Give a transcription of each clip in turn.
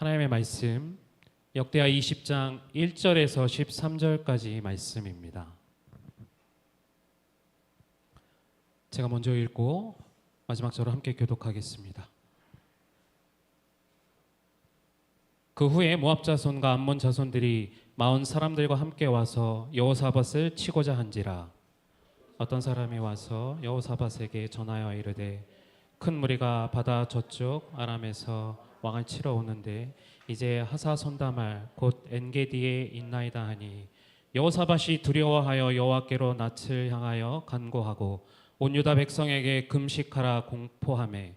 하나님의 말씀 역대하 20장 1절에서 13절까지 말씀입니다. 제가 먼저 읽고 마지막 절을 함께 교독하겠습니다. 그 후에 모압 자손과 암몬 자손들이 마온 사람들과 함께 와서 여호사밧을 치고자 한지라. 어떤 사람이 와서 여호사밧에게 전하여 이르되 큰 무리가 바다 저쪽 아람에서 왕을 치러 오는데 이제 하사손다말 곧 엔게디에 있나이다 하니 여호사밧이 두려워하여 여호와께로 낯을 향하여 간구하고 온 유다 백성에게 금식하라 공포하매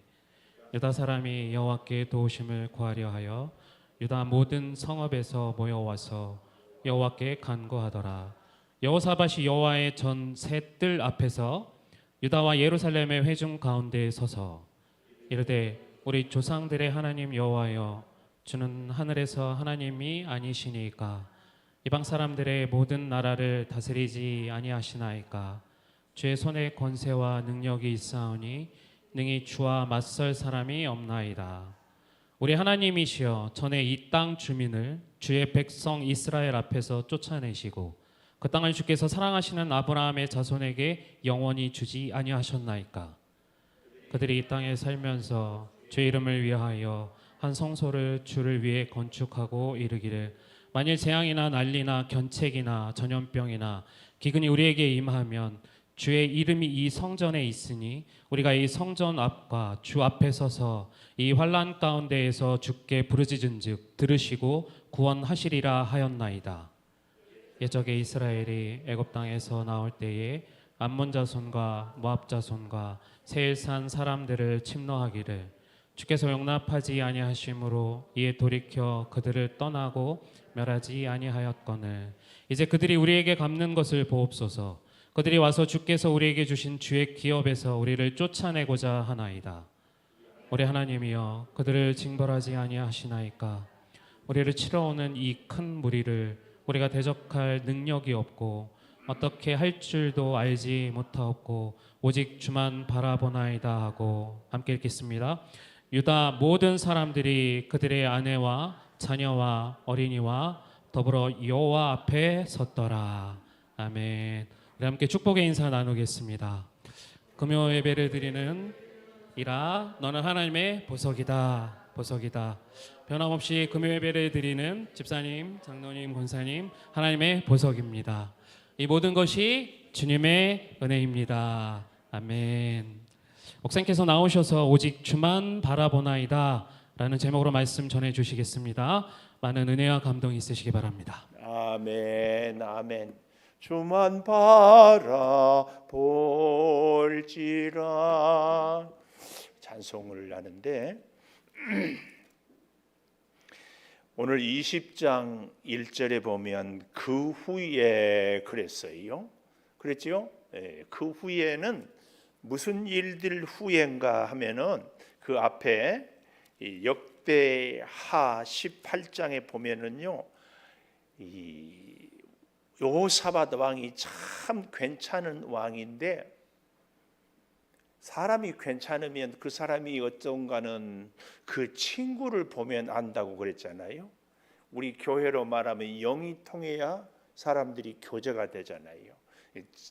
유다 사람이 여호와께 도우심을 구하려 하여 유다 모든 성읍에서 모여와서 여호와께 간구하더라. 여호사밧이 여호와의 전 새 뜰 앞에서 유다와 예루살렘의 회중 가운데에 서서 이르되 우리 조상들의 하나님 여호와여, 주는 하늘에서 하나님이 아니시니까 이방 사람들의 모든 나라를 다스리지 아니하시나이까. 주의 손에 권세와 능력이 있사오니 능히 주와 맞설 사람이 없나이다. 우리 하나님이시여, 전에 이 땅 주민을 주의 백성 이스라엘 앞에서 쫓아내시고 그 땅을 주께서 사랑하시는 아브라함의 자손에게 영원히 주지 아니하셨나이까. 그들이 이 땅에 살면서 주의 이름을 위하여 한 성소를 주를 위해 건축하고 이르기를 만일 재앙이나 난리나 견책이나 전염병이나 기근이 우리에게 임하면 주의 이름이 이 성전에 있으니 우리가 이 성전 앞과 주 앞에 서서 이 환난 가운데에서 주께 부르짖은즉 들으시고 구원하시리라 하였나이다. 옛적에 이스라엘이 애굽 땅에서 나올 때에 암몬 자손과 모압 자손과 세일산 사람들을 침노하기를 주께서 용납하지 아니하심으로 이에 돌이켜 그들을 떠나고 멸하지 아니하였거늘 이제 그들이 우리에게 갚는 것을 보옵소서. 그들이 와서 주께서 우리에게 주신 주의 기업에서 우리를 쫓아내고자 하나이다. 우리 하나님이여, 그들을 징벌하지 아니하시나이까. 우리를 치러 오는 이 큰 무리를 우리가 대적할 능력이 없고 어떻게 할 줄도 알지 못하옵고 오직 주만 바라보나이다 하고 함께 읽겠습니다. 유다 모든 사람들이 그들의 아내와 자녀와 어린이와 더불어 여호와 앞에 섰더라. 아멘. 우리 함께 축복의 인사 나누겠습니다. 금요 예배를 드리는 이라 너는 하나님의 보석이다. 보석이다. 변함없이 금요 예배를 드리는 집사님, 장로님, 권사님 하나님의 보석입니다. 이 모든 것이 주님의 은혜입니다. 아멘. 목사님께서 나오셔서 오직 주만 바라보나이다 라는 제목으로 말씀 전해주시겠습니다. 많은 은혜와 감동이 있으시기 바랍니다. 아멘. 아멘. 주만 바라볼지라 찬송을 하는데 오늘 20장 1절에 보면 그 후에 그랬어요. 그랬죠? 그 후에는 무슨 일들 후인가 하면은 그 앞에 역대하 18장에 보면은요, 여호사밧 왕이 참 괜찮은 왕인데 사람이 괜찮으면 그 사람이 어떤가는 그 친구를 보면 안다고 그랬잖아요. 우리 교회로 말하면 영이 통해야 사람들이 교제가 되잖아요.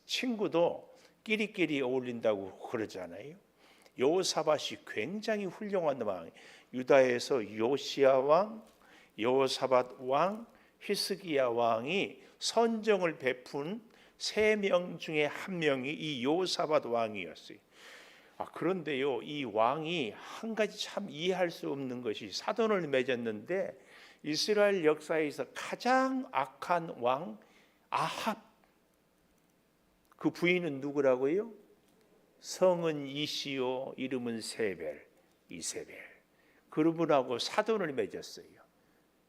친구도 끼리끼리 어울린다고 그러잖아요. 여호사밧이 굉장히 훌륭한 왕, 유다에서 요시야 왕, 여호사밧 왕, 히스기야 왕이 선정을 베푼 3명 중에 한 명이 이 여호사밧 왕이었어요. 그런데요, 이 왕이 한 가지 참 이해할 수 없는 것이 사돈을 맺었는데 이스라엘 역사에서 가장 악한 왕 아합, 그 부인은 누구라고요? 성은 이시요 이름은 세벨, 이세벨. 그분하고 사돈을 맺었어요.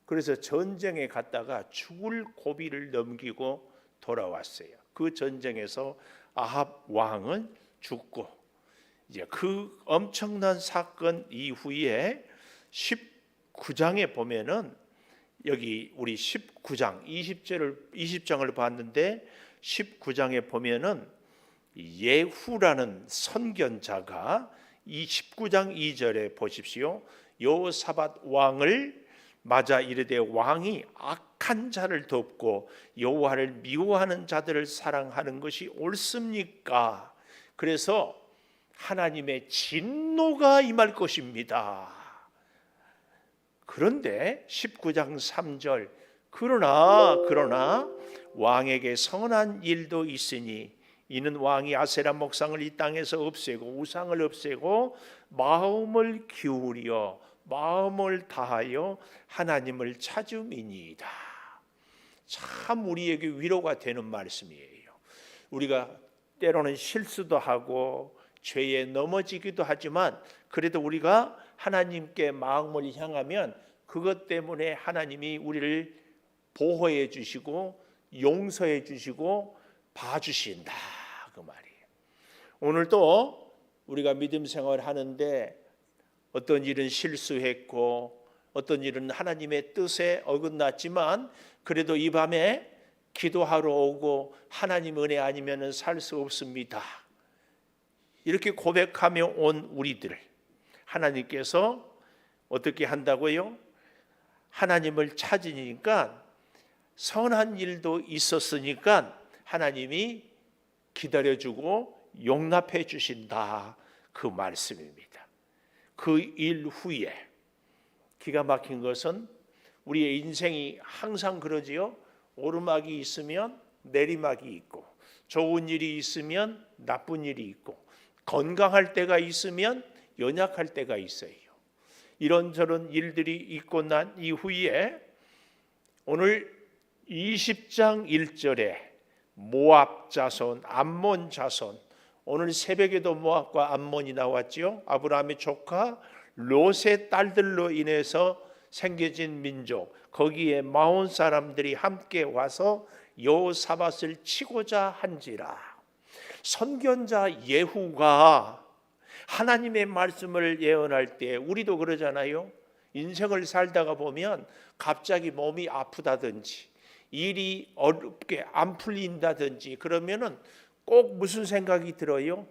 그래서 전쟁에 갔다가 죽을 고비를 넘기고 돌아왔어요. 그 전쟁에서 아합 왕은 죽고 이제 그 엄청난 사건 이후에 19장에 보면은 여기 우리 19장 20장을 봤는데 19장에 보면은 예후라는 선견자가 이 19장 2절에 보십시오. 여호사밧 왕을 맞아 이르되 왕이 악한 자를 돕고 여호와를 미워하는 자들을 사랑하는 것이 옳습니까? 그래서 하나님의 진노가 임할 것입니다. 그런데 19장 3절 그러나 왕에게 선한 일도 있으니 이는 왕이 아세라 목상을 이 땅에서 없애고 우상을 없애고 마음을 기울여 마음을 다하여 하나님을 찾음이니이다. 참 우리에게 위로가 되는 말씀이에요. 우리가 때로는 실수도 하고 죄에 넘어지기도 하지만 그래도 우리가 하나님께 마음을 향하면 그것 때문에 하나님이 우리를 보호해 주시고 용서해 주시고 봐주신다 그 말이에요. 오늘도 우리가 믿음 생활하는데 어떤 일은 실수했고 어떤 일은 하나님의 뜻에 어긋났지만 그래도 이 밤에 기도하러 오고 하나님 은혜 아니면 살 수 없습니다. 이렇게 고백하며 온 우리들 하나님께서 어떻게 한다고요? 하나님을 찾으니까 선한 일도 있었으니까 하나님이 기다려주고 용납해 주신다 그 말씀입니다. 그 일 후에 기가 막힌 것은 우리의 인생이 항상 그러지요. 오르막이 있으면 내리막이 있고 좋은 일이 있으면 나쁜 일이 있고 건강할 때가 있으면 연약할 때가 있어요. 이런저런 일들이 있고 난 이후에 오늘 20장 1절에 모압 자손, 암몬 자손, 오늘 새벽에도 모압과 암몬이 나왔죠. 아브라함의 조카 롯의 딸들로 인해서 생겨진 민족, 거기에 마온 사람들이 함께 와서 여호사밧을 치고자 한지라. 선견자 예후가 하나님의 말씀을 예언할 때 우리도 그러잖아요. 인생을 살다가 보면 갑자기 몸이 아프다든지 일이 어렵게 안 풀린다든지 그러면은 꼭 무슨 생각이 들어요?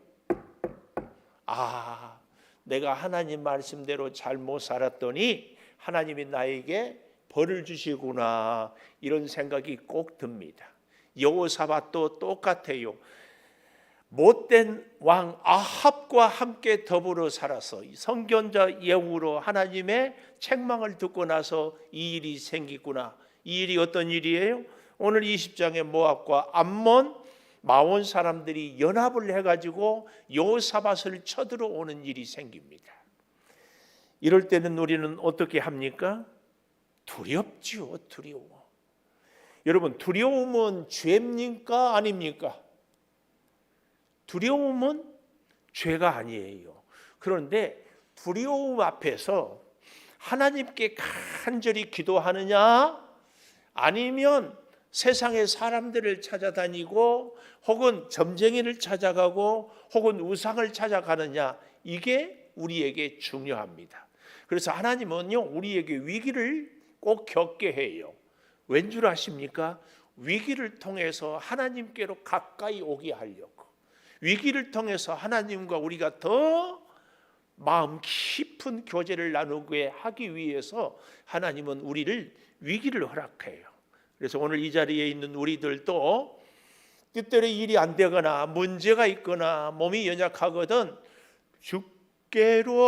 아, 내가 하나님 말씀대로 잘못 살았더니 하나님이 나에게 벌을 주시구나 이런 생각이 꼭 듭니다. 여호사밧도 똑같아요. 못된 왕 아합과 함께 더불어 살아서 선견자 예후로 하나님의 책망을 듣고 나서 이 일이 생기구나. 이 일이 어떤 일이에요? 오늘 20장의 모압과 암몬 마온 사람들이 연합을 해가지고 여호사밧을 쳐들어오는 일이 생깁니다. 이럴 때는 우리는 어떻게 합니까? 두렵지요. 두려워. 여러분 두려움은 죄입니까? 아닙니까? 두려움은 죄가 아니에요. 그런데 두려움 앞에서 하나님께 간절히 기도하느냐 아니면 세상의 사람들을 찾아다니고 혹은 점쟁이를 찾아가고 혹은 우상을 찾아가느냐 이게 우리에게 중요합니다. 그래서 하나님은요 우리에게 위기를 꼭 겪게 해요. 왠 줄 아십니까? 위기를 통해서 하나님께로 가까이 오게 하려고. 위기를 통해서 하나님과 우리가 더 마음 깊은 교제를 나누게 하기 위해서 하나님은 우리를 위기를 허락해요. 그래서 오늘 이 자리에 있는 우리들도 뜻대로 일이 안 되거나 문제가 있거나 몸이 연약하거든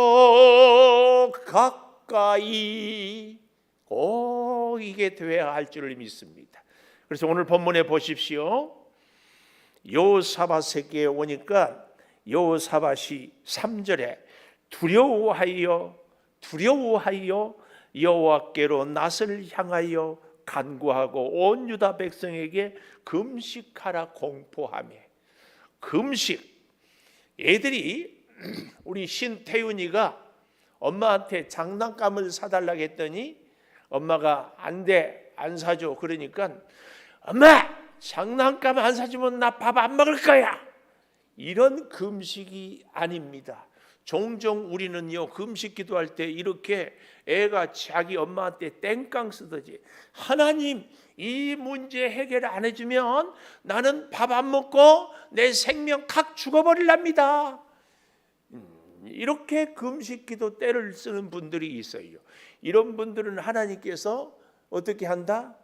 주께로 가까이 꼭 이게 되어야 할 줄을 믿습니다. 그래서 오늘 본문에 보십시오. 여호사밧에게 오니까 여호사밧이 3절에 두려워하여 여호와께로 낯을 향하여 간구하고 온 유다 백성에게 금식하라 공포하며. 금식. 애들이 우리 신태윤이가 엄마한테 장난감을 사달라고 했더니 엄마가 안 돼, 안 사줘. 그러니까 엄마 장난감 안 사주면 나 밥 안 먹을 거야. 이런 금식이 아닙니다. 종종 우리는요 금식 기도할 때 이렇게 애가 자기 엄마한테 땡깡 쓰듯이 하나님 이 문제 해결 안 해주면 나는 밥 안 먹고 내 생명 칵 죽어버릴랍니다. 이렇게 금식기도 때를 쓰는 분들이 있어요. 이런 분들은 하나님께서 어떻게 한다?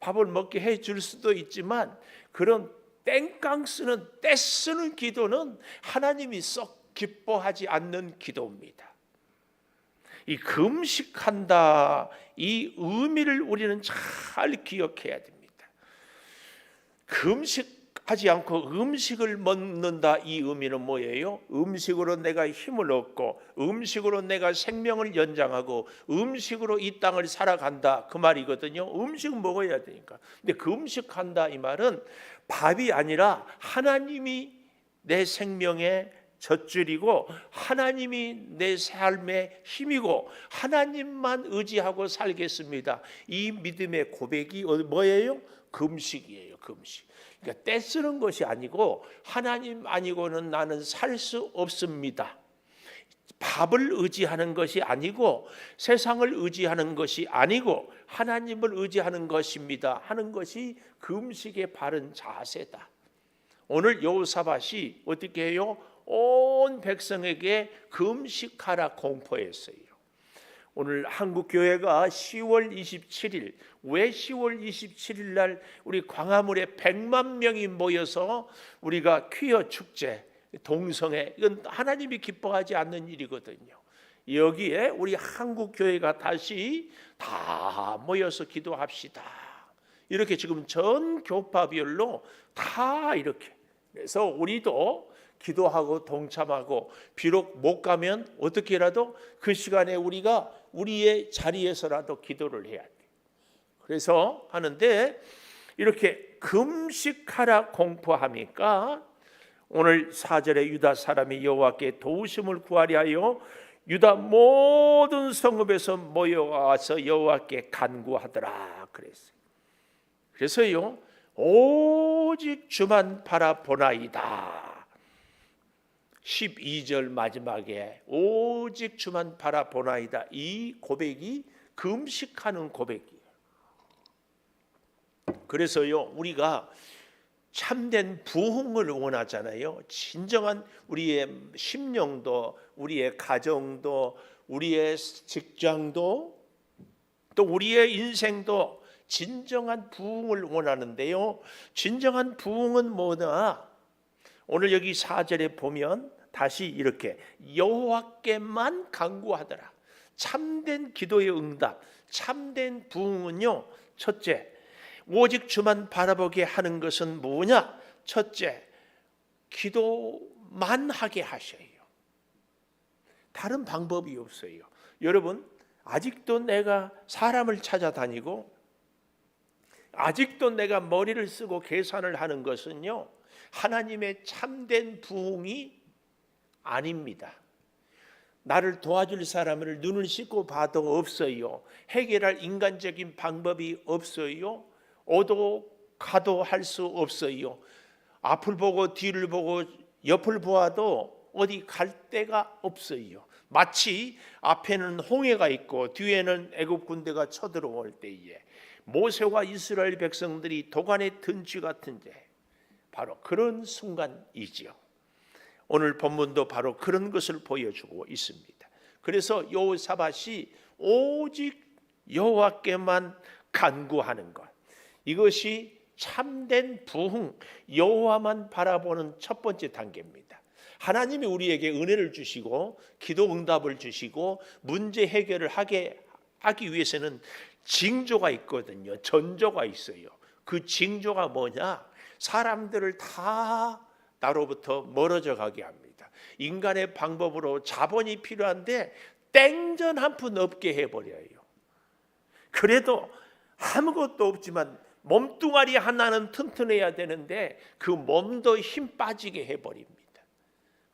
밥을 먹게 해줄 수도 있지만 그런 땡깡 쓰는 때 쓰는 기도는 하나님이 썩 기뻐하지 않는 기도입니다. 이 금식한다, 이 의미를 우리는 잘 기억해야 됩니다. 금식하지 않고 음식을 먹는다, 이 의미는 뭐예요? 음식으로 내가 힘을 얻고 음식으로 내가 생명을 연장하고 음식으로 이 땅을 살아간다, 그 말이거든요. 음식 먹어야 되니까. 근데 금식한다 이 말은 밥이 아니라 하나님이 내 생명의 젖줄이고 하나님이 내 삶의 힘이고 하나님만 의지하고 살겠습니다, 이 믿음의 고백이 뭐예요? 금식이에요. 금식. 그러니까 때 쓰는 것이 아니고 하나님 아니고는 나는 살 수 없습니다. 밥을 의지하는 것이 아니고 세상을 의지하는 것이 아니고 하나님을 의지하는 것입니다 하는 것이 금식의 바른 자세다. 오늘 여호사밧이 어떻게 해요? 온 백성에게 금식하라 공포했어요. 오늘 한국교회가 10월 27일, 왜 10월 27일 날 우리 광화문에 100만 명이 모여서 우리가 퀴어 축제, 동성애, 이건 하나님이 기뻐하지 않는 일이거든요. 여기에 우리 한국교회가 다시 다 모여서 기도합시다, 이렇게 지금 전 교파별로 다 이렇게, 그래서 우리도 기도하고 동참하고, 비록 못 가면 어떻게라도 그 시간에 우리가 우리의 자리에서라도 기도를 해야 돼. 그래서 하는데 이렇게 금식하라 공포하니까 오늘 4절에 유다 사람이 여호와께 도우심을 구하려 하여 유다 모든 성읍에서 모여와서 여호와께 간구하더라 그랬어요. 그래서요, 오직 주만 바라보나이다, 12절 마지막에 오직 주만 바라보나이다, 이 고백이 금식하는 고백이에요. 그래서요, 우리가 참된 부흥을 원하잖아요. 진정한 우리의 심령도, 우리의 가정도, 우리의 직장도, 또 우리의 인생도 진정한 부흥을 원하는데요, 진정한 부흥은 뭐냐? 오늘 여기 4절에 보면 다시 이렇게 여호와께만 간구하더라. 참된 기도의 응답, 참된 부흥은요, 첫째, 오직 주만 바라보게 하는 것은 뭐냐? 첫째, 기도만 하게 하셔요. 다른 방법이 없어요. 여러분, 아직도 내가 사람을 찾아다니고 아직도 내가 머리를 쓰고 계산을 하는 것은요, 하나님의 참된 부흥이 아닙니다. 나를 도와줄 사람을 눈을 씻고 봐도 없어요. 해결할 인간적인 방법이 없어요. 오도 가도 할 수 없어요. 앞을 보고 뒤를 보고 옆을 보아도 어디 갈 데가 없어요. 마치 앞에는 홍해가 있고 뒤에는 애굽 군대가 쳐들어올 때에 모세와 이스라엘 백성들이 도간에 든 쥐 같은데, 바로 그런 순간이지요. 오늘 본문도 바로 그런 것을 보여주고 있습니다. 그래서 여호사밧이 오직 여호와께만 간구하는 것, 이것이 참된 부흥, 여호와만 바라보는 첫 번째 단계입니다. 하나님이 우리에게 은혜를 주시고 기도 응답을 주시고 문제 해결을 하기 위해서는 징조가 있거든요. 전조가 있어요. 그 징조가 뭐냐? 사람들을 다 나로부터 멀어져 가게 합니다. 인간의 방법으로 자본이 필요한데 땡전 한 푼 없게 해버려요. 그래도 아무것도 없지만 몸뚱아리 하나는 튼튼해야 되는데 그 몸도 힘 빠지게 해버립니다.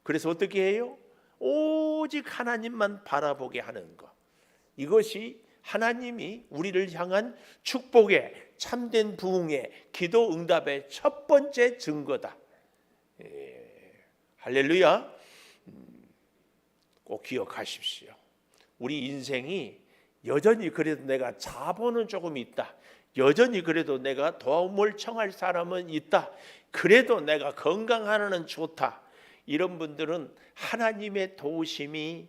그래서 어떻게 해요? 오직 하나님만 바라보게 하는 것, 이것이 하나님이 우리를 향한 축복의, 참된 부흥의, 기도 응답의 첫 번째 증거다. 할렐루야. 꼭 기억하십시오. 우리 인생이 여전히 그래도 내가 자본은 조금 있다, 여전히 그래도 내가 도움을 청할 사람은 있다, 그래도 내가 건강하나는 좋다, 이런 분들은 하나님의 도우심이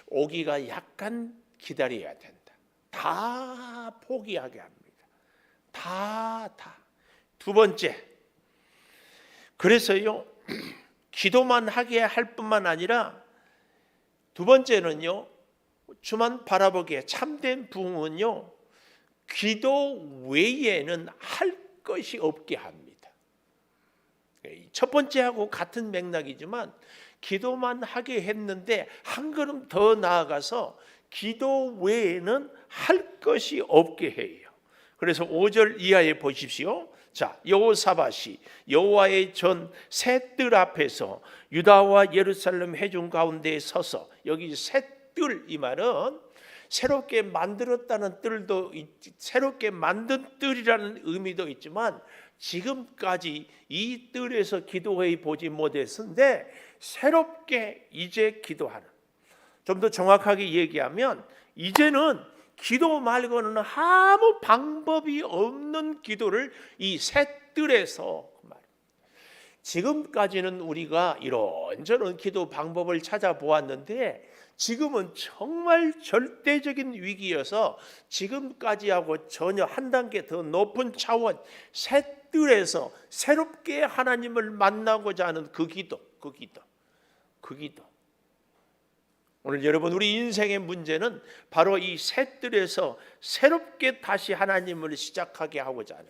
오기가 약간 기다려야 된다. 다 포기하게 합니다. 다. 두 번째, 그래서요 기도만 하게 할 뿐만 아니라 두 번째는요, 주만 바라보기에 참된 부흥은요, 기도 외에는 할 것이 없게 합니다. 첫 번째하고 같은 맥락이지만 기도만 하게 했는데 한 걸음 더 나아가서 기도 외에는 할 것이 없게 해요. 그래서 5절 이하에 보십시오. 자, 여호사밧이 여호와의 전 새 뜰 앞에서 유다와 예루살렘 회중 가운데에 서서, 여기 새 뜰 이 말은 새롭게 만들었다는 뜰도 새롭게 만든 뜰이라는 의미도 있지만 지금까지 이 뜰에서 기도해 보지 못했는데 새롭게 이제 기도하는, 좀 더 정확하게 얘기하면 이제는 기도 말고는 아무 방법이 없는 기도를 이 새 뜰에서, 지금까지는 우리가 이런저런 기도 방법을 찾아보았는데 지금은 정말 절대적인 위기여서 지금까지하고 전혀 한 단계 더 높은 차원, 새 뜰에서 새롭게 하나님을 만나고자 하는 그 기도. 오늘 여러분, 우리 인생의 문제는 바로 이 새 뜰에서 새롭게 다시 하나님을 시작하게 하고자 하는,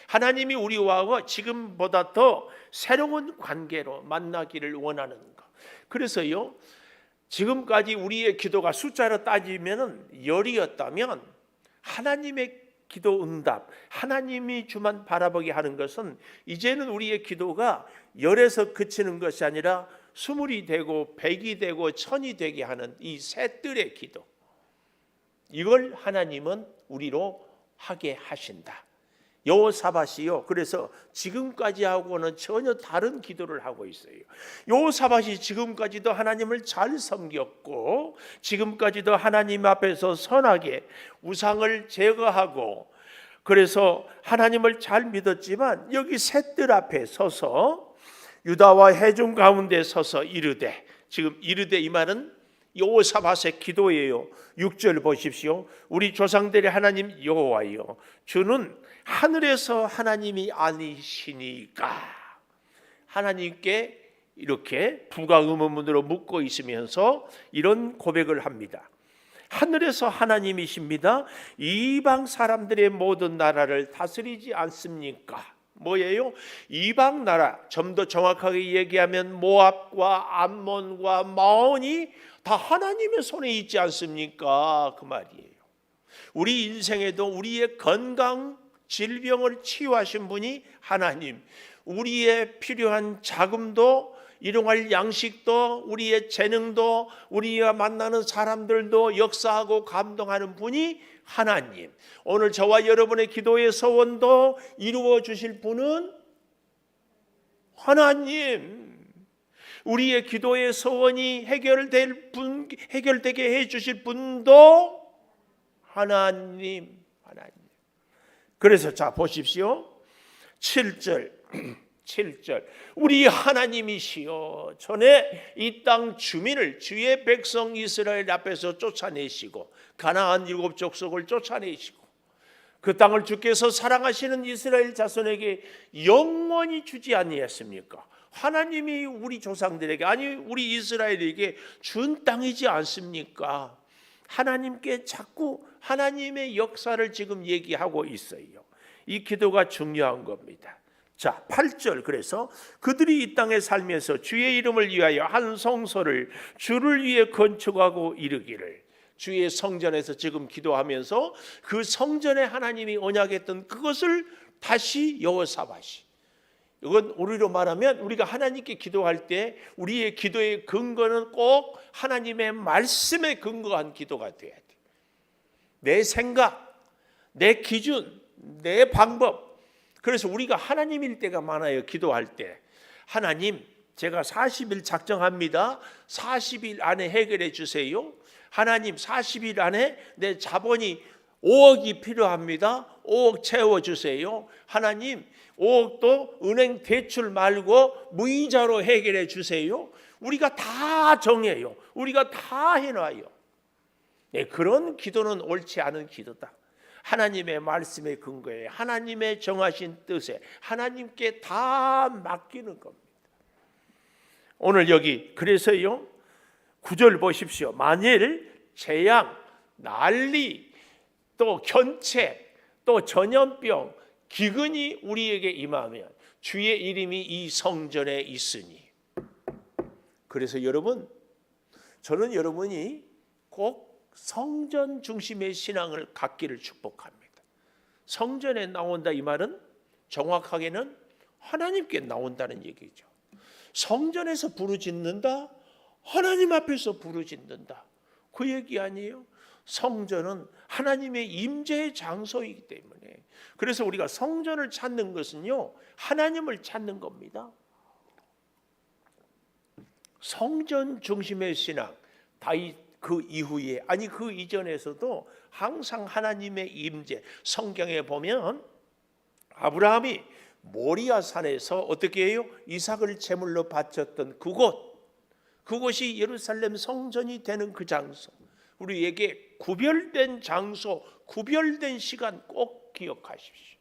하나님이 우리와 지금보다 더 새로운 관계로 만나기를 원하는 것. 그래서요, 지금까지 우리의 기도가 숫자로 따지면 10이었다면 하나님의 기도 응답, 하나님이 주만 바라보게 하는 것은 이제는 우리의 기도가 10에서 그치는 것이 아니라 20이 되고 100이 되고 1000이 되게 하는 이 새 뜰의 기도, 이걸 하나님은 우리로 하게 하신다. 여호사밧이요, 그래서 지금까지하고는 전혀 다른 기도를 하고 있어요. 여호사밧이 지금까지도 하나님을 잘 섬겼고 지금까지도 하나님 앞에서 선하게 우상을 제거하고 그래서 하나님을 잘 믿었지만 여기 새 뜰 앞에 서서 유다와 회중 가운데 서서 이르되, 지금 이르되 이 말은 여호사밧의 기도예요. 6절 보십시오. 우리 조상들의 하나님 여호와여, 주는 하늘에서 하나님이 아니시니까. 하나님께 이렇게 부가 의문문으로 묻고 있으면서 이런 고백을 합니다. 하늘에서 하나님이십니다. 이방 사람들의 모든 나라를 다스리지 않습니까? 뭐예요? 이방 나라, 좀 더 정확하게 얘기하면 모압과 암몬과 마온이 다 하나님의 손에 있지 않습니까? 그 말이에요. 우리 인생에도 우리의 건강, 질병을 치유하신 분이 하나님, 우리의 필요한 자금도, 일용할 양식도, 우리의 재능도, 우리가 만나는 사람들도 역사하고 감동하는 분이 하나님, 오늘 저와 여러분의 기도의 소원도 이루어 주실 분은 하나님, 우리의 기도의 소원이 해결되게 해 주실 분도 하나님. 그래서 자 보십시오. 7절 우리 하나님이시여, 전에 이 땅 주민을, 주의 백성 이스라엘 앞에서 쫓아내시고 가나안 7 족속을 쫓아내시고 그 땅을 주께서 사랑하시는 이스라엘 자손에게 영원히 주지 아니했습니까? 하나님이 우리 조상들에게, 아니 우리 이스라엘에게 준 땅이지 않습니까? 하나님께 자꾸 하나님의 역사를 지금 얘기하고 있어요. 이 기도가 중요한 겁니다. 자, 8절, 그래서 그들이 이 땅에 살면서 주의 이름을 위하여 한 성소를 주를 위해 건축하고 이르기를, 주의 성전에서 지금 기도하면서 그 성전에 하나님이 언약했던 그것을 다시 여호사밧이, 이건 우리로 말하면 우리가 하나님께 기도할 때 우리의 기도의 근거는 꼭 하나님의 말씀에 근거한 기도가 돼야 돼. 내 생각, 내 기준, 내 방법. 그래서 우리가 하나님일 때가 많아요. 기도할 때 하나님, 제가 40일 작정합니다. 40일 안에 해결해 주세요. 하나님, 40일 안에 내 자본이 5억이 필요합니다. 5억 채워주세요. 하나님 5억도 은행 대출 말고 무이자로 해결해 주세요. 우리가 다 정해요. 우리가 다 해놔요. 네, 그런 기도는 옳지 않은 기도다. 하나님의 말씀에 근거해 하나님의 정하신 뜻에 하나님께 다 맡기는 겁니다. 오늘 여기 그래서요 9절 보십시오. 만일 재앙, 난리, 또 견책, 또 전염병, 기근이 우리에게 임하면 주의 이름이 이 성전에 있으니. 그래서 여러분, 저는 여러분이 꼭 성전 중심의 신앙을 갖기를 축복합니다. 성전에 나온다 이 말은 정확하게는 하나님께 나온다는 얘기죠. 성전에서 부르짖는다, 하나님 앞에서 부르짖는다, 그 얘기 아니에요? 성전은 하나님의 임재의 장소이기 때문에, 그래서 우리가 성전을 찾는 것은요 하나님을 찾는 겁니다. 성전 중심의 신앙, 다윗 그 이후에 아니 그 이전에서도 항상 하나님의 임재, 성경에 보면 아브라함이 모리아 산에서 어떻게 해요? 이삭을 제물로 바쳤던 그곳이 예루살렘 성전이 되는 그 장소, 우리에게 구별된 장소, 구별된 시간 꼭 기억하십시오.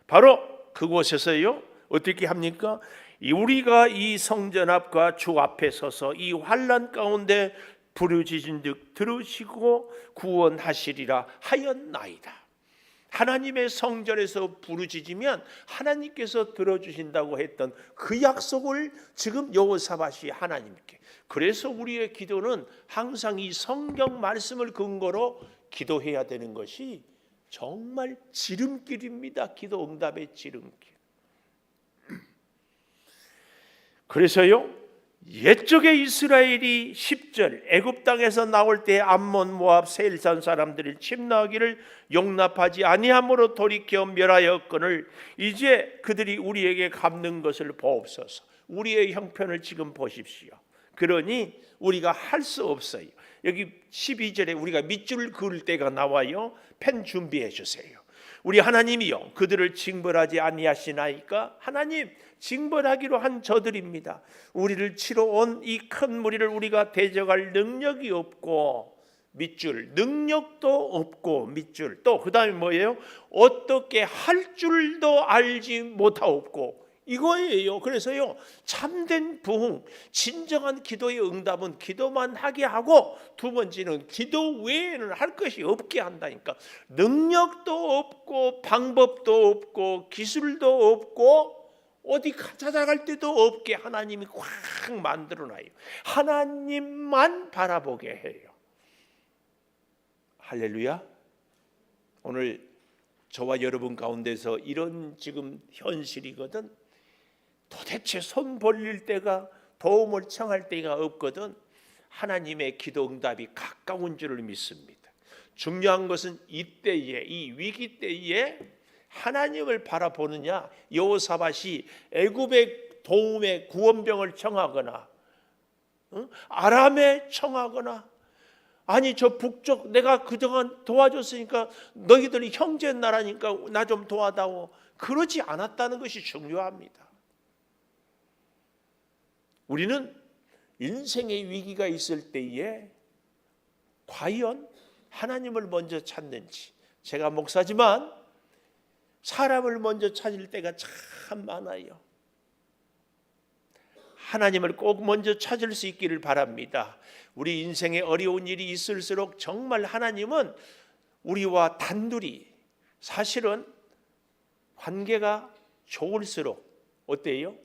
바로 그곳에서요 어떻게 합니까? 우리가 이 성전 앞과 주 앞에 서서 이 환난 가운데 부르짖은즉 들으시고 구원하시리라 하였나이다. 하나님의 성전에서 부르짖으면 하나님께서 들어주신다고 했던 그 약속을 지금 여호사밧이 하나님께, 그래서 우리의 기도는 항상 이 성경 말씀을 근거로 기도해야 되는 것이 정말 지름길입니다. 기도 응답의 지름길. 그래서요 옛적에 이스라엘이 10절 애굽 땅에서 나올 때 암몬 모압 세일산 사람들을 침노하기를 용납하지 아니함으로 돌이켜 멸하였거늘 이제 그들이 우리에게 갚는 것을 보옵소서. 우리의 형편을 지금 보십시오. 그러니 우리가 할 수 없어요. 여기 12절에 우리가 밑줄 그을 때가 나와요. 펜 준비해 주세요. 우리 하나님이요 그들을 징벌하지 아니하시나이까. 하나님 징벌하기로 한 저들입니다. 우리를 치러 온 이 큰 무리를 우리가 대적할 능력이 없고, 밑줄 능력도 없고, 밑줄 또 그 다음에 뭐예요? 어떻게 할 줄도 알지 못하옵고, 이거예요. 그래서요 참된 부흥, 진정한 기도의 응답은 기도만 하게 하고, 두 번째는 기도 외에는 할 것이 없게 한다니까. 능력도 없고 방법도 없고 기술도 없고 어디 찾아갈 데도 없게 하나님이 꽉 만들어놔요. 하나님만 바라보게 해요. 할렐루야. 오늘 저와 여러분 가운데서 이런 지금 현실이거든. 도대체 손 벌릴 때가, 도움을 청할 때가 없거든. 하나님의 기도 응답이 가까운 줄을 믿습니다. 중요한 것은 이때에, 이 위기 때에 하나님을 바라보느냐. 여호사밧이 애굽의 도움의 구원병을 청하거나 아람에 청하거나, 아니 저 북쪽 내가 그동안 도와줬으니까 너희들이 형제 나라니까 나 좀 도와다오, 그러지 않았다는 것이 중요합니다. 우리는 인생의 위기가 있을 때에 과연 하나님을 먼저 찾는지, 제가 목사지만 사람을 먼저 찾을 때가 참 많아요. 하나님을 꼭 먼저 찾을 수 있기를 바랍니다. 우리 인생에 어려운 일이 있을수록 정말 하나님은 우리와 단둘이, 사실은 관계가 좋을수록 어때요?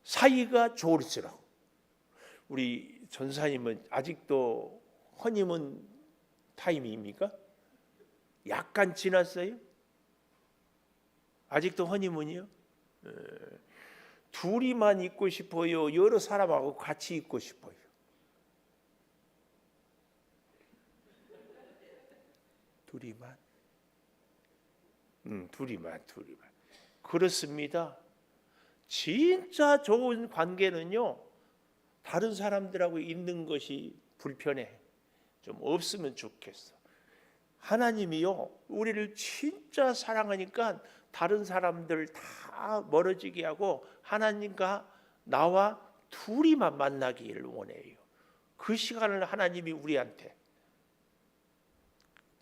사이가 좋을수록. 우리 전사님은 아직도 허니문 타임입니까? 약간 지났어요? 아직도 허니문이요? 둘이만 있고 싶어요? 여러 사람하고 같이 있고 싶어요? 둘이만? 둘이만. 그렇습니다. 진짜 좋은 관계는요 다른 사람들하고 있는 것이 불편해. 좀 없으면 좋겠어. 하나님이요, 우리를 진짜 사랑하니까 다른 사람들 다 멀어지게 하고 하나님과 나와 둘이만 만나기를 원해요. 그 시간을 하나님이 우리한테.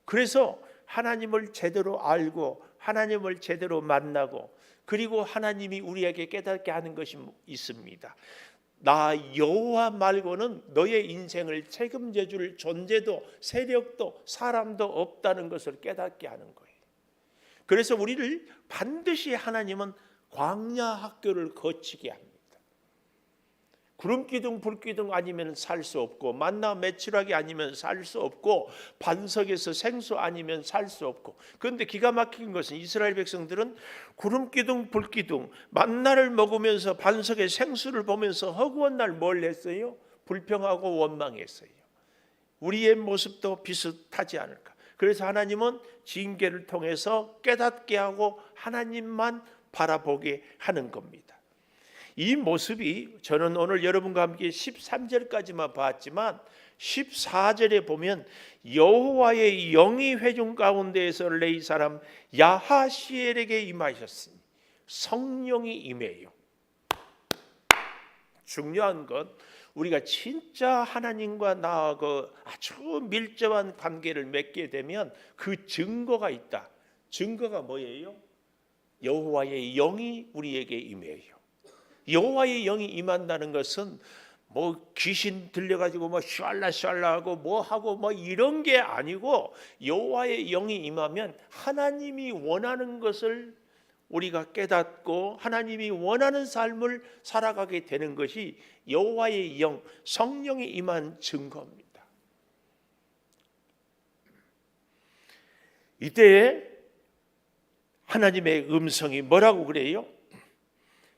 그래서 하나님을 제대로 알고 하나님을 제대로 만나고 그리고 하나님이 우리에게 깨닫게 하는 것이 있습니다. 나 여호와 말고는 너의 인생을 책임져 줄 존재도 세력도 사람도 없다는 것을 깨닫게 하는 거예요. 그래서 우리를 반드시 하나님은 광야 학교를 거치게 합니다. 구름기둥 불기둥 아니면 살 수 없고 만나 메추라기 아니면 살 수 없고 반석에서 생수 아니면 살 수 없고. 그런데 기가 막힌 것은 이스라엘 백성들은 구름기둥 불기둥 만나를 먹으면서 반석의 생수를 보면서 허구한 날 뭘 했어요? 불평하고 원망했어요. 우리의 모습도 비슷하지 않을까. 그래서 하나님은 징계를 통해서 깨닫게 하고 하나님만 바라보게 하는 겁니다. 이 모습이 저는 오늘 여러분과 함께 13절까지만 봤지만 14절에 보면 여호와의 영이 회중 가운데에서 레위 사람 야하시엘에게 임하셨으니 성령이 임해요. 중요한 건 우리가 진짜 하나님과 나하고 아주 밀접한 관계를 맺게 되면 그 증거가 있다. 증거가 뭐예요? 여호와의 영이 우리에게 임해요. 여호와의 영이 임한다는 것은 뭐 귀신 들려가지고 뭐 슈알라슈알라하고 뭐 하고 뭐 이런 게 아니고 여호와의 영이 임하면 하나님이 원하는 것을 우리가 깨닫고 하나님이 원하는 삶을 살아가게 되는 것이 여호와의 영, 성령이 임한 증거입니다. 이때에 하나님의 음성이 뭐라고 그래요?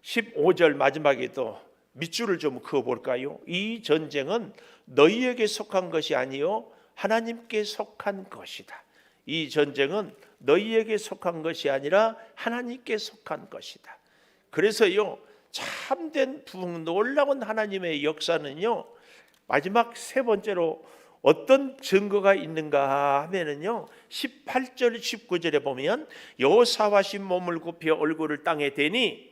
15절 마지막에도 밑줄을 좀 그어볼까요? 이 전쟁은 너희에게 속한 것이 아니요 하나님께 속한 것이다. 이 전쟁은 너희에게 속한 것이 아니라 하나님께 속한 것이다. 그래서요 참된 부흥 놀라운 하나님의 역사는요 마지막 세 번째로 어떤 증거가 있는가 하면은요 18절 19절에 보면 여호사밧이 몸을 굽혀 얼굴을 땅에 대니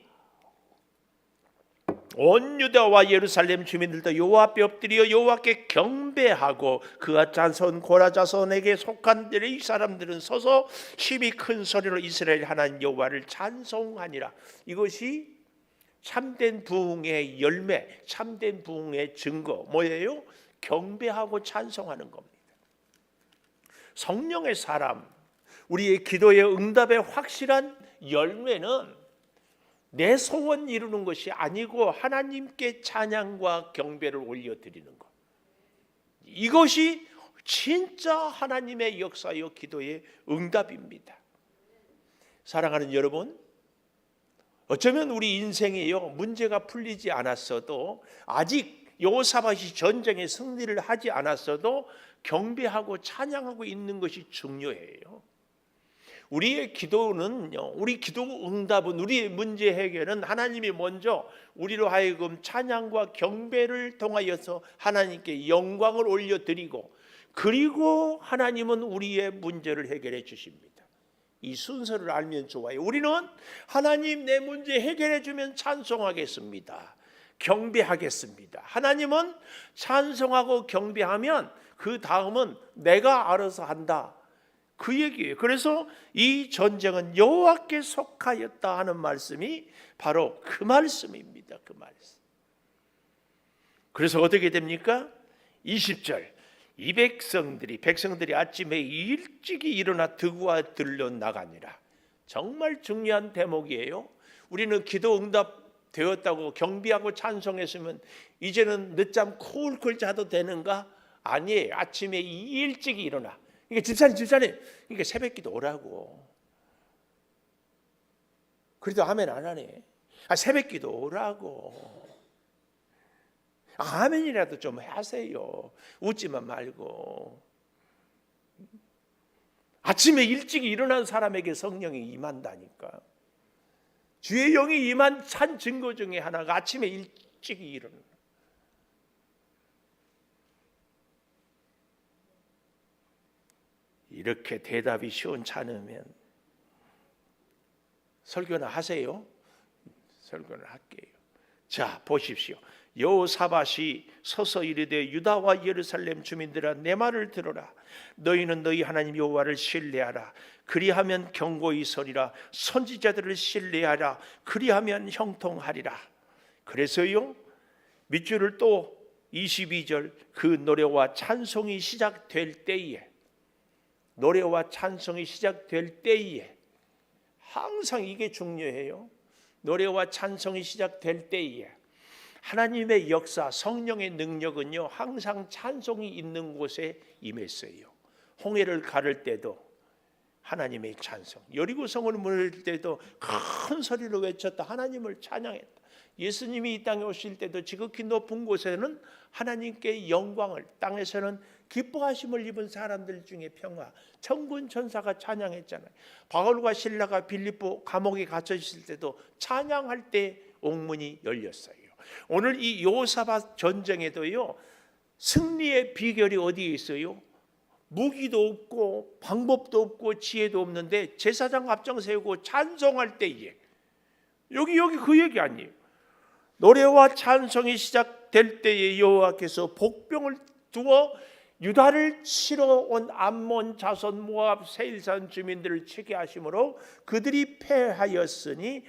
온 유다와 예루살렘 주민들도 여호와 앞에 엎드려 여호와께 경배하고 그가 자손 고라 자손에게 속한 이 사람들은 서서 힘이 큰 소리로 이스라엘 하나님 여호와를 찬송하니라. 이것이 참된 부흥의 열매, 참된 부흥의 증거 뭐예요? 경배하고 찬송하는 겁니다. 성령의 사람, 우리의 기도의 응답의 확실한 열매는 내 소원 이루는 것이 아니고 하나님께 찬양과 경배를 올려드리는 것. 이것이 진짜 하나님의 역사요 기도의 응답입니다. 사랑하는 여러분, 어쩌면 우리 인생에요 문제가 풀리지 않았어도 아직 여호사밧이 전쟁에 승리를 하지 않았어도 경배하고 찬양하고 있는 것이 중요해요. 우리의 기도는요, 우리 기도 응답은 우리의 문제 해결은 하나님이 먼저 우리로 하여금 찬양과 경배를 통하여서 하나님께 영광을 올려드리고 그리고 하나님은 우리의 문제를 해결해 주십니다. 이 순서를 알면 좋아요. 우리는 하나님 내 문제 해결해 주면 찬송하겠습니다. 경배하겠습니다. 하나님은 찬송하고 경배하면 그 다음은 내가 알아서 한다. 그 얘기예요. 그래서 이 전쟁은 여호와께 속하였다 하는 말씀이 바로 그 말씀입니다. 그 말씀. 그래서 어떻게 됩니까? 20절 이 백성들이 아침에 일찍이 일어나 드구와 들러 나가니라. 정말 중요한 대목이에요. 우리는 기도 응답 되었다고 경비하고 찬송했으면 이제는 늦잠 콜콜 자도 되는가? 아니에요. 아침에 일찍이 일어나. 이게 집사님, 이게 새벽기도 오라고. 그래도 아멘 안 하네. 새벽기도 오라고. 아멘이라도 좀 하세요. 웃지만 말고. 아침에 일찍 일어난 사람에게 성령이 임한다니까. 주의 영이 임한 산 증거 중에 하나가 아침에 일찍 일어나. 이렇게 대답이 시원치 않으면 설교나 하세요. 설교를 할게요. 자, 보십시오. 여호사밧이 서서 이르되 유다와 예루살렘 주민들아, 내 말을 들어라. 너희는 너희 하나님 여호와를 신뢰하라. 그리하면 경고히 서리라. 선지자들을 신뢰하라. 그리하면 형통하리라. 그래서요, 밑줄을 또 22절, 그 노래와 찬송이 시작될 때에, 노래와 찬송이 시작될 때에, 항상 이게 중요해요. 노래와 찬송이 시작될 때에 하나님의 역사, 성령의 능력은요, 항상 찬송이 있는 곳에 임했어요. 홍해를 가를 때도 하나님의 찬송, 여리고성을 무너뜨릴 때도 큰 소리로 외쳤다. 하나님을 찬양했다. 예수님이 이 땅에 오실 때도 지극히 높은 곳에는 하나님께 영광을, 땅에서는 기뻐하심을 입은 사람들 중에 평화, 천군 천사가 찬양했잖아요. 바울과 실라가 빌립보 감옥에 갇혀 있을 때도 찬양할 때 옥문이 열렸어요. 오늘 이 여호사밧 전쟁에도요, 승리의 비결이 어디에 있어요? 무기도 없고 방법도 없고 지혜도 없는데 제사장 앞장 세우고 찬송할 때에, 여기 그 얘기 아니에요. 노래와 찬송이 시작될 때에 여호와께서 복병을 두어 유다를 치러 온 암몬, 자손, 모압, 세일산 주민들을 치게 하심으로 그들이 패하였으니,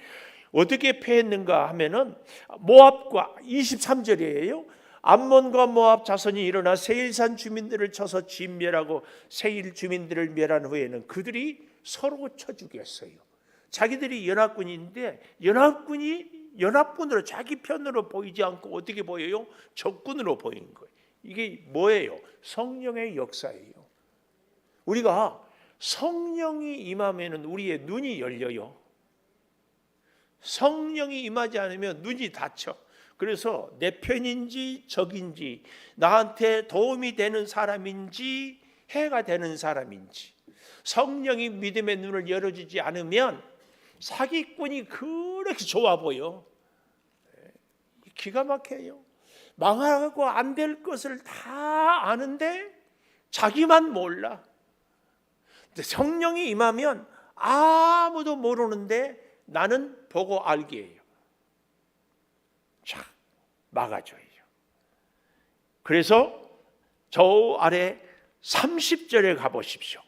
어떻게 패했는가 하면은 모압과 23절이에요. 암몬과 모압 자손이 일어나 세일산 주민들을 쳐서 진멸하고 세일 주민들을 멸한 후에는 그들이 서로 쳐 죽였어요. 자기들이 연합군인데 연합군으로 자기 편으로 보이지 않고 어떻게 보여요? 적군으로 보이는 거예요. 이게 뭐예요? 성령의 역사예요. 우리가 성령이 임하면은 우리의 눈이 열려요. 성령이 임하지 않으면 눈이 닫혀. 그래서 내 편인지 적인지, 나한테 도움이 되는 사람인지 해가 되는 사람인지, 성령이 믿음의 눈을 열어주지 않으면 사기꾼이 그렇게 좋아 보여. 기가 막혀요. 망하고 안 될 것을 다 아는데 자기만 몰라. 근데 성령이 임하면 아무도 모르는데 나는 보고 알기예요. 자, 막아줘요. 그래서 저 아래 30절에 가보십시오.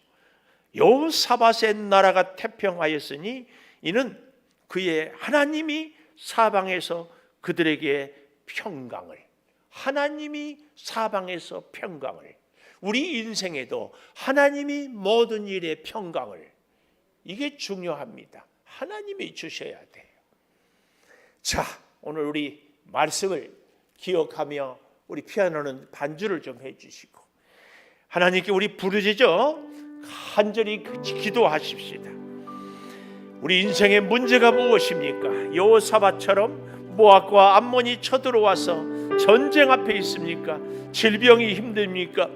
여호사밧의 나라가 태평하였으니 이는 그의 하나님이 사방에서 그들에게 평강을, 하나님이 사방에서 평강을, 우리 인생에도 하나님이 모든 일에 평강을, 이게 중요합니다. 하나님이 주셔야 돼요. 자, 오늘 우리 말씀을 기억하며 우리 피아노는 반주를 좀 해주시고 하나님께 우리 부르짖어 간절히 기도하십시다. 우리 인생의 문제가 무엇입니까? 여호사밧처럼 모압과 암몬이 쳐들어와서 전쟁 앞에 있습니까? 질병이 힘듭니까?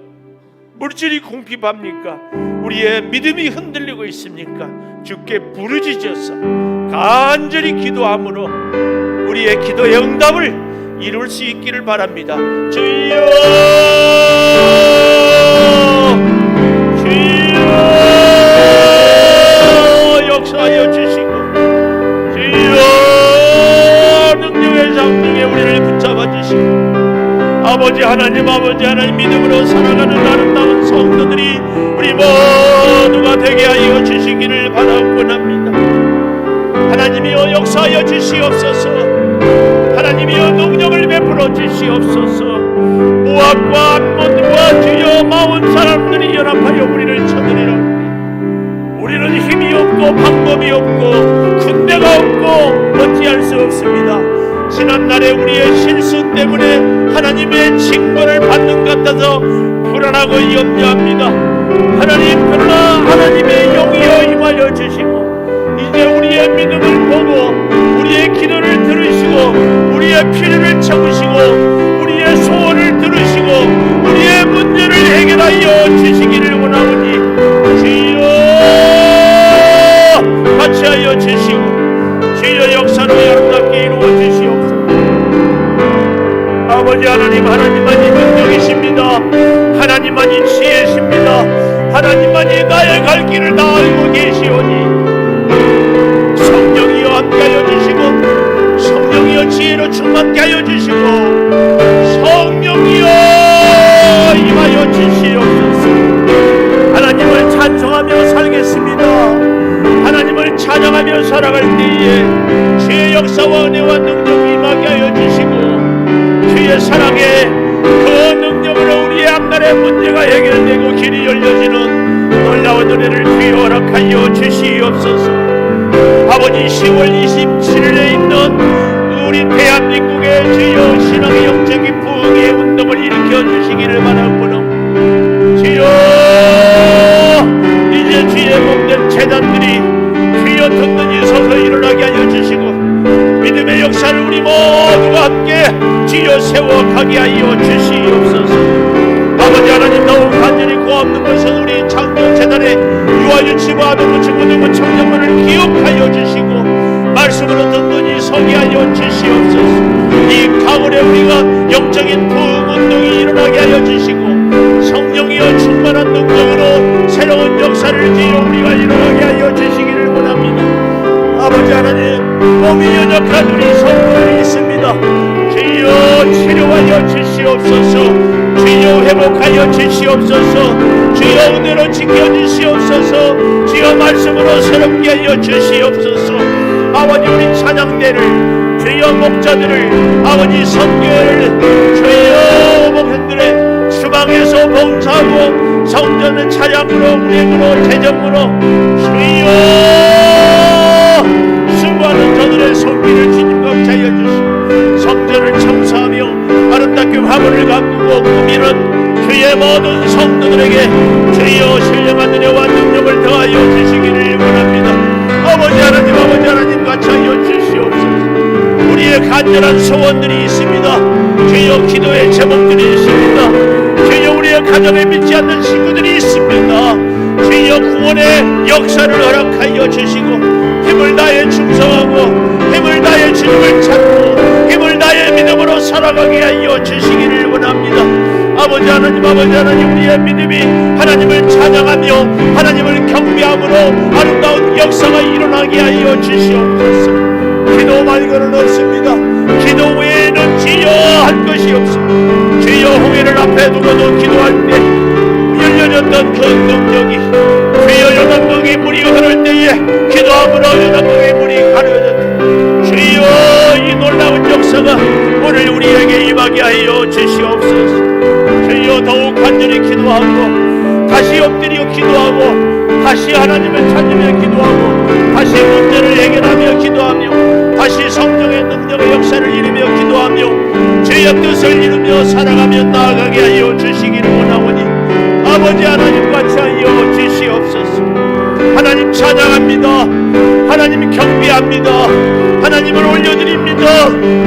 물질이 궁핍합니까? 우리의 믿음이 흔들리고 있습니까? 주께 부르짖어서 간절히 기도함으로 우리의 기도의 응답을 이룰 수 있기를 바랍니다. 주여, 주여 역사하여 주시고, 주여 능력의 장중에 우리를 붙잡아 주시고, 아버지 하나님 믿음으로 살아가는 아름다운 성도들이 우리 모두가 되게 하여 주시기를 바라옵고합니다. 하나님이여 역사하여 주시옵소서. 하나님이여 능력을 베풀어 주시옵소서. 모압과 암몬과 주여 마온 사람들이 연합하여 우리를 쳐들이라. 우리는 힘이 없고 방법이 없고 군대가 없고 어찌할 수 없습니다. 지난날에 우리의 실수 때문에 하나님의 징벌을 받는 것 같아서 불안하고 염려합니다. 하나님, 그러나 하나님의 용이여 임하여 주시고 이제 우리의 믿음을 보고 우리의 기도를 들으시고 우리의 필요를 채우시고 우리의 소원을 들으시고 우리의 문제를 해결하여 주시기를 원하오니 주여 같이 하여 주시고 주여 역사를 아름답게 이루어 주시옵소서. 아버지 하나님만이 능력이십니다. 하나님만이 지혜십니다. 하나님만이 나의 갈 길을 다 알고 계시오니 성령이여 함께하여 주시고 성령이여 지혜로 충만케 하여 주시고 성령이여 임하여 주시옵소서. 하나님을 찬송하며 살겠습니다. 하나님을 찬양하며 살아갈 때에 주의 역사와 은혜와 능력이 임하게 하여 주시고 주의 사랑에 그 능력으로 우리의 앞날의 문제가 해결되고 길이 열려지는 놀라운 은혜를 주여 허락하여 주시옵소서. 아버지 10월 27일에 있는 우리 대한민국의 주여 신앙의 영적인 부흥의 운동을 일으켜 주시기를 바라보는 주여 이제 주의 몸된 재단들이 주여 든든히 서서 일어나게 하여 주시고 믿음의 역사를 우리 모두가 함께 주여 세워가게 하여 주시옵소서. 아버지 하나님 더욱 간절히 고없는 것은 우리 창조재단의 유아유치부 아동부 친구들과 청년들을 기억하여 주시고 말씀으로 든든히 서게 하여 주시옵소서. 이 가을에 우리가 영적인 부흥운동이 일어나게 하여 주시고 성령이여 충만한 능력으로 새로운 역사를 주여 우리가 일어나게 하여 주시기를 원합니다. 아버지 하나님 몸이 연약한 우리 성도들이 있습니다. 주여 치료하여 주시옵소서. 주여 회복하여 주시옵소서. 주여 은혜로 지켜주시옵소서. 주여 말씀으로 새롭게 하여 주시옵소서. 아버지 우리 찬양대를 주여 목자들을 아버지 선교회를 주여 목회들의 주방에서 봉사하고 성전의 찬양으로 운행으로 재정으로 주여 수고하는 저들의 손길을 주님과 함께하여 주시고 성전을 청소하며 아름답게 화물을 가꾸고 꾸미는 주의 모든 성도들에게 주여 신령한 은혜와 능력을 더하여 주시기를 원합니다. 아버지 하나님 같이 하여 주시옵소서. 우리의 간절한 소원들이 있습니다. 주여 기도의 제목들이 있습니다. 주여 우리의 가정에 믿지 않는 친구들이 있습니다. 주여 구원의 역사를 허락하여 주시고 힘을 다해 충성하고 힘을 다해 주님을 찾고 힘을 다해 믿음으로 살아가게 하여 주시기를 원합니다. 아버지 하나님 우리의 믿음이 하나님을 찬양하며 하나님을 경배함으로 아름다운 역사가 일어나게 하여 주시옵소서. 기도 말고는 없습니다. 기도 외에는 주여 할 것이 없습니다. 주여 홍해를 앞에 두고도 기도할 때 열려졌던 그 능력이 주여 요단강의 물이 흐를 때에 기도함으로 요단강의 물이 가려졌다. 주여 이 놀라운 역사가 오늘 우리에게 임하게 하여 주시옵소서. 주여 더욱 간절히 기도하고 다시 엎드려 기도하고 다시 하나님을 찾으며 기도하고 다시 문제를 해결하며 기도하며 다시 성령의 능력의 역사를 이루며 기도하며 주의 뜻을 이루며 살아가며 나아가게 하여 주시기를 원하오니 아버지 하나님 같이 하여 주시옵소서. 하나님 찬양합니다. 하나님 경배합니다. 하나님을 올려드립니다.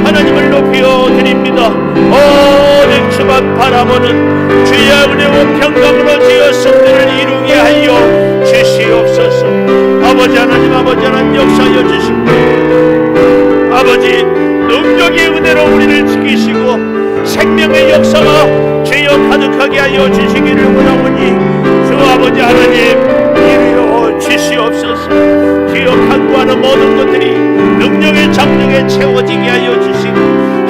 하나님을 높여드립니다. 오직 주만 바라보는 주의 은혜와 평강으로 주의 성들을 이루게 하여 주시옵소서. 아버지 하나님 역사하여 주십니다. 아버지 능력의 은혜로 우리를 지키시고 생명의 역사가 주여 가득하게 하여 주시기를 원하오니 주 아버지 하나님 이루어 주시옵소서. 주여 간구하는 모든 것들이 능력의 장력에 채워지게 하여 주시고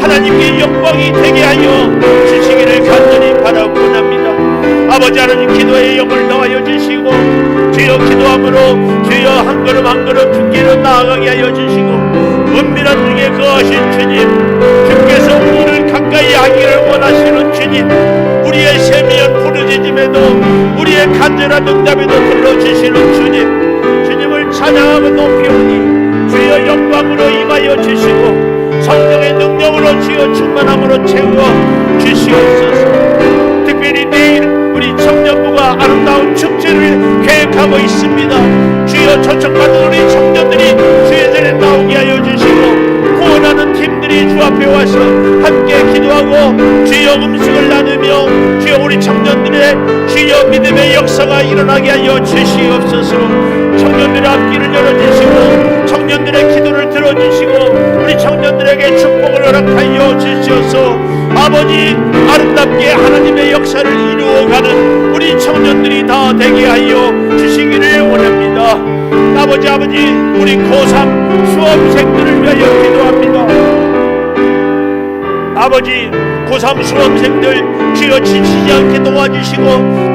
하나님께 영광이 되게 하여 주시기를 간절히 바라고 원합니다. 아버지 하나님 기도의 영을 넣어여 주시고 주여 기도함으로 주여 한 걸음 한 걸음 주께로 나아가게 하여 주시고 은밀한 중에 거하신 주님 주께서 우리를 가까이 하기를 원하시는 주님 우리의 세미한 부르짖음에도 우리의 간절한 응답에도 들러주시는 주님을 찬양하고 높이오니 주여 영광으로 임하여 주시고 성령의 능력으로 주여 충만함으로 채워 주시옵소서. 특별히 내일 우리 청년부가 아름다운 축제를 계획하고 있습니다. 주여 초청받은 우리 청년들이 주의 전에 나오게 하여 주시고 구원하는 팀들이 주 앞에 와서 함께 기도하고 주여 음식을 나누며 주여 우리 청년들의 주여 믿음의 역사가 일어나게 하여 주시옵소서. 청년들의 앞길을 열어주시고 청년들의 기도를 들어주시고 우리 청년들에게 축복을 허락하여 주시옵소서. 아버지 아름답게 하나님의 역사를 이루어가는 우리 청년들이 다 되게 하여 주시기를 원합니다. 아버지 우리 고3 수험생들을 위하여 기도합니다. 아버지 고3 수험생들 주여 지치지 않게 도와주시고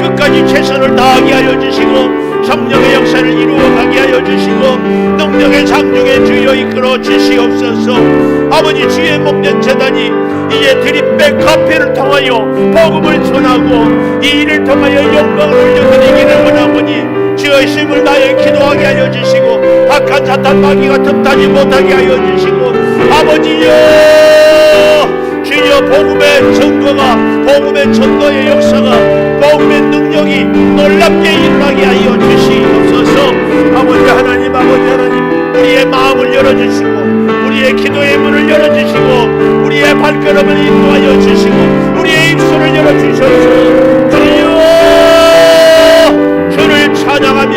끝까지 최선을 다하게 하여 주시고 성령의 역사를 이루어가게 하여 주시고 능력의 장중에 주여 이끌어 주시옵소서. 아버지 주의 목련 재단이 이제 드립백 카페를 통하여 복음을 전하고 이 일을 통하여 영광을 올려드리기를 원하오니 주여 힘을 다해 기도하게 하여 주시고 악한 사탄 마귀가 틈타지 못하게 하여 주시고 아버지여 주여 복음의 증거가 복음의 전도의 역사가 복음의 능력이 놀랍게 일어나게 하여 주시옵소서. 아버지 하나님 우리의 마음을 열어주시고 우리의 기도의 문을 열어주시고 우리의 발걸음을 인도하여 주시고 우리의 입술을 열어주셔서 주여 주를 찬양하며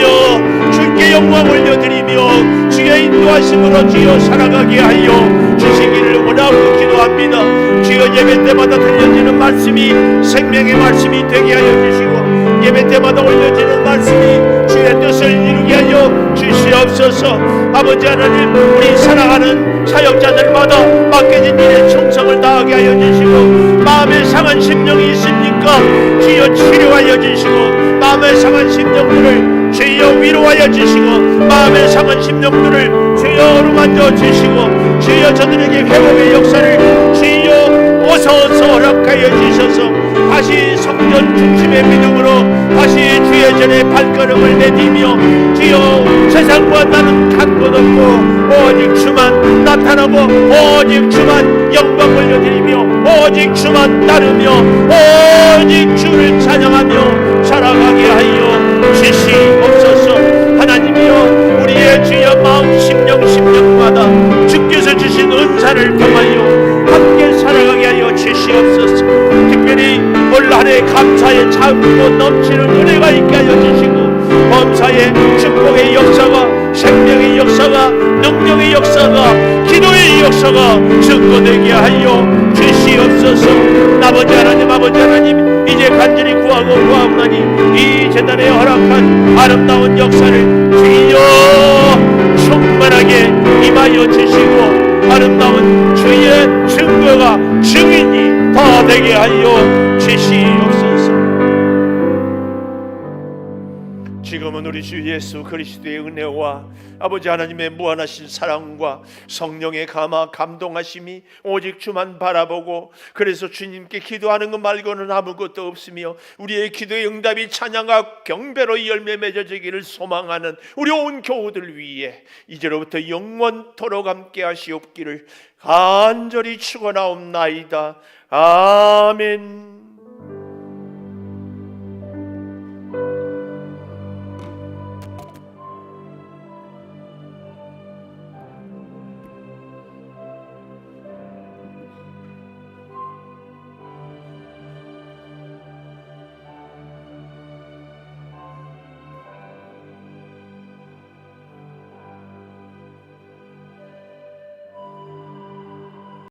주께 영광 올려드리며 주의 인도하심으로 주여 살아가게 하여 주시기를 원하고 기도합니다. 주여 예배 때마다 들려지는 말씀이 생명의 말씀이 되게 하여 주시고 예배 때마다 올려지는 말씀이 주의 뜻을 이루게 하여 주시옵소서. 아버지 하나님 우리 사랑하는 사역자들마다 맡겨진 일에 충성을 다하게 하여 주시고 마음에 상한 심령이 있습니까? 주여 치료하여 주시고 마음에 상한 심령들을 주여 위로하여 주시고 마음에 상한 심령들을 주여 어루만져 주시고 주여 저들에게 회복의 역사를 주여 어서어서 허락하여 주셔서 다시 성전 중심의 믿음으로 다시 주의 전에 발걸음을 내디며 주여 세상과 나는 간 것 없고 오직 주만 나타나고 오직 주만 영광 올려드리며 오직 주만 따르며 오직 주를 찬양하며 살아가게 하여 주시옵소서. 하나님이여 우리의 주여 마음 심령마다 주께서 주신 은사를 통하여 함께 살아가게 하여 주시옵소서. 특별히 올 한해 감사에 차고 넘치는 은혜가 있게 하여 주시고 범사의 축복의 역사가 생명의 역사가 능력의 역사가 기도의 역사가 증거되게 하여 주시옵소서. 아버지 하나님 이제 간절히 구하오나니 이 재단에 허락한 아름다운 역사를 주여 충만하게 임하여 주시고 아름다운 주의 증거가 증인이 다 되게 하여 주시옵소서. 지금은 우리 주 예수 그리스도의 은혜와 아버지 하나님의 무한하신 사랑과 성령의 감동하심이 오직 주만 바라보고 그래서 주님께 기도하는 것 말고는 아무것도 없으며 우리의 기도의 응답이 찬양과 경배로 열매 맺어지기를 소망하는 우리 온 교우들 위해 이제로부터 영원토록 함께 하시옵기를 간절히 축원하옵나이다. 아멘.